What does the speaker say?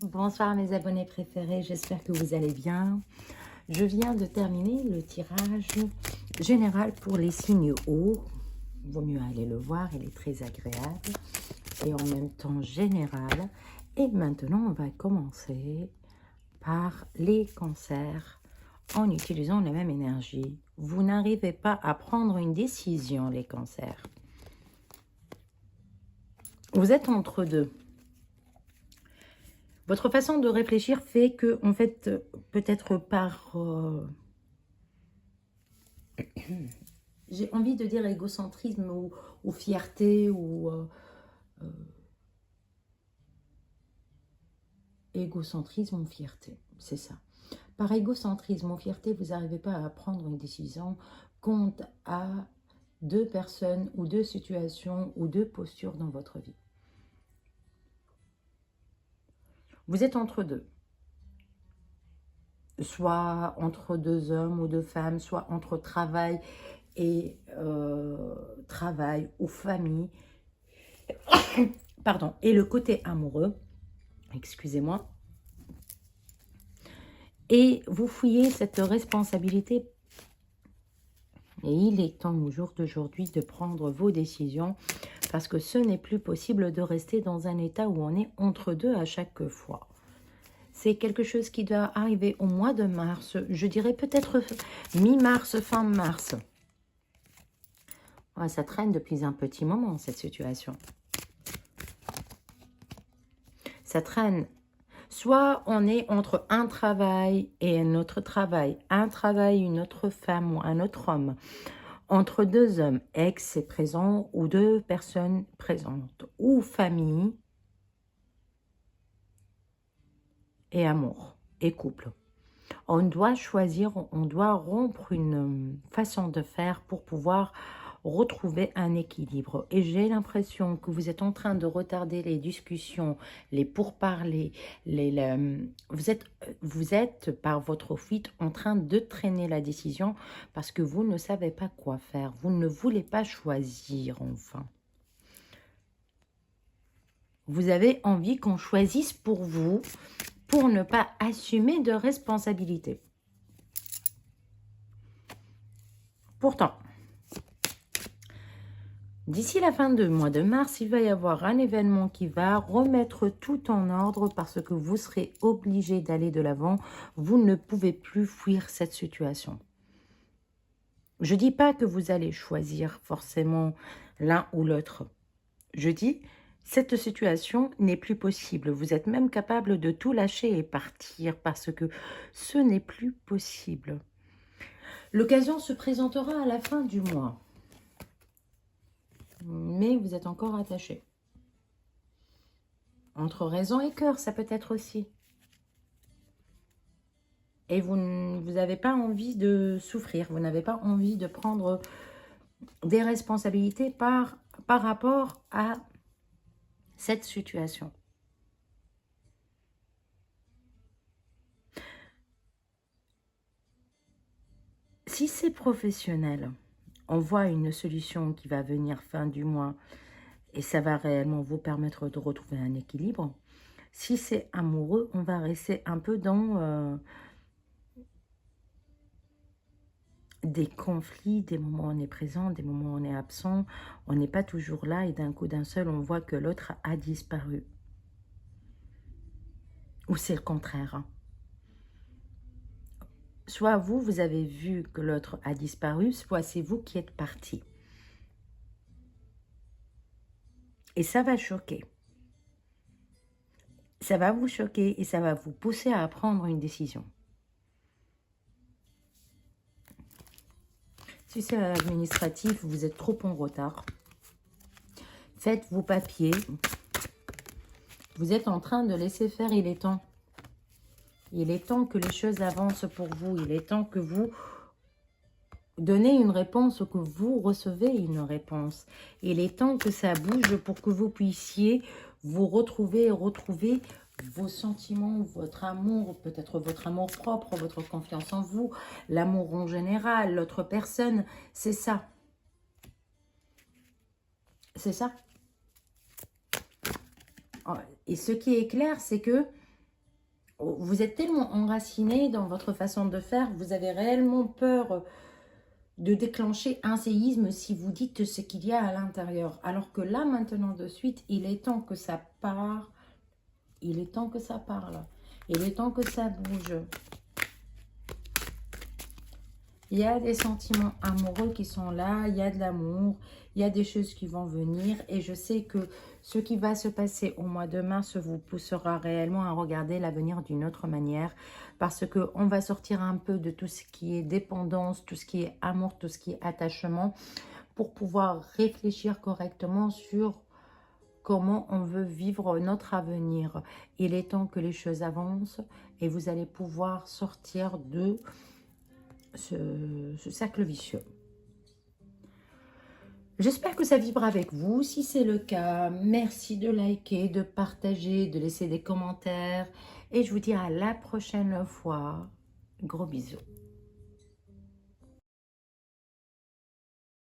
Bonsoir mes abonnés préférés, j'espère que vous allez bien. Je viens de terminer le tirage général pour les signes hauts. Vaut mieux aller le voir, il est très agréable et en même temps général. Et maintenant, on va commencer par les cancers en utilisant la même énergie. Vous n'arrivez pas à prendre une décision, les cancers. Vous êtes entre deux. Votre façon de réfléchir fait que, en fait, peut-être par... j'ai envie de dire égocentrisme ou fierté ou... égocentrisme ou fierté, c'est ça. Par égocentrisme ou fierté, vous n'arrivez pas à prendre une décision compte à deux personnes ou deux situations ou deux postures dans votre vie. Vous êtes entre deux. Soit entre deux hommes ou deux femmes, soit entre travail et travail ou famille. Pardon. Et le côté amoureux, excusez-moi. Et vous fouillez cette responsabilité. Et il est temps au jour d'aujourd'hui de prendre vos décisions parce que ce n'est plus possible de rester dans un état où on est entre deux à chaque fois. C'est quelque chose qui doit arriver au mois de mars, je dirais peut-être mi-mars, fin mars. Ouais, ça traîne depuis un petit moment, cette situation. Ça traîne. Soit on est entre un travail et un autre travail, un travail, une autre femme ou un autre homme, entre deux hommes, ex et présent, ou deux personnes présentes, ou famille et amour et couple. On doit choisir, on doit rompre une façon de faire pour pouvoir retrouver un équilibre. Et j'ai l'impression que vous êtes en train de retarder les discussions, les pourparlers, vous êtes par votre fuite en train de traîner la décision parce que vous ne savez pas quoi faire. Vous ne voulez pas choisir enfin. Vous avez envie qu'on choisisse pour vous, pour ne pas assumer de responsabilité. Pourtant, d'ici la fin du mois de mars, il va y avoir un événement qui va remettre tout en ordre parce que vous serez obligé d'aller de l'avant. Vous ne pouvez plus fuir cette situation. Je ne dis pas que vous allez choisir forcément l'un ou l'autre. Je dis, cette situation n'est plus possible. Vous êtes même capable de tout lâcher et partir parce que ce n'est plus possible. L'occasion se présentera à la fin du mois. Mais vous êtes encore attaché. Entre raison et cœur, ça peut être aussi. Et vous n'avez pas envie de souffrir, vous n'avez pas envie de prendre des responsabilités par rapport à cette situation. Si c'est professionnel, on voit une solution qui va venir fin du mois et ça va réellement vous permettre de retrouver un équilibre. Si c'est amoureux, on va rester un peu dans des conflits, des moments où on est présent, des moments où on est absent. On n'est pas toujours là et d'un coup d'un seul, on voit que l'autre a disparu. Ou c'est le contraire. Hein. Soit vous, vous avez vu que l'autre a disparu, soit c'est vous qui êtes parti. Et ça va choquer. Ça va vous choquer et ça va vous pousser à prendre une décision. Si c'est administratif, vous êtes trop en retard. Faites vos papiers. Vous êtes en train de laisser faire, il est temps. Il est temps que les choses avancent pour vous. Il est temps que vous donnez une réponse ou que vous recevez une réponse. Il est temps que ça bouge pour que vous puissiez vous retrouver et retrouver vos sentiments, votre amour, peut-être votre amour propre, votre confiance en vous, l'amour en général, l'autre personne. C'est ça. C'est ça. Et ce qui est clair, c'est que vous êtes tellement enraciné dans votre façon de faire, vous avez réellement peur de déclencher un séisme si vous dites ce qu'il y a à l'intérieur. Alors que là, maintenant, de suite, il est temps que ça part. Il est temps que ça parle. Il est temps que ça bouge. Il y a des sentiments amoureux qui sont là, il y a de l'amour, il y a des choses qui vont venir. Et je sais que ce qui va se passer au mois de mars vous poussera réellement à regarder l'avenir d'une autre manière. Parce qu'on va sortir un peu de tout ce qui est dépendance, tout ce qui est amour, tout ce qui est attachement, pour pouvoir réfléchir correctement sur comment on veut vivre notre avenir. Il est temps que les choses avancent et vous allez pouvoir sortir de ce cercle vicieux. J'espère que ça vibre avec vous. Si c'est le cas, merci de liker, de partager, de laisser des commentaires. Et je vous dis à la prochaine fois. Gros bisous.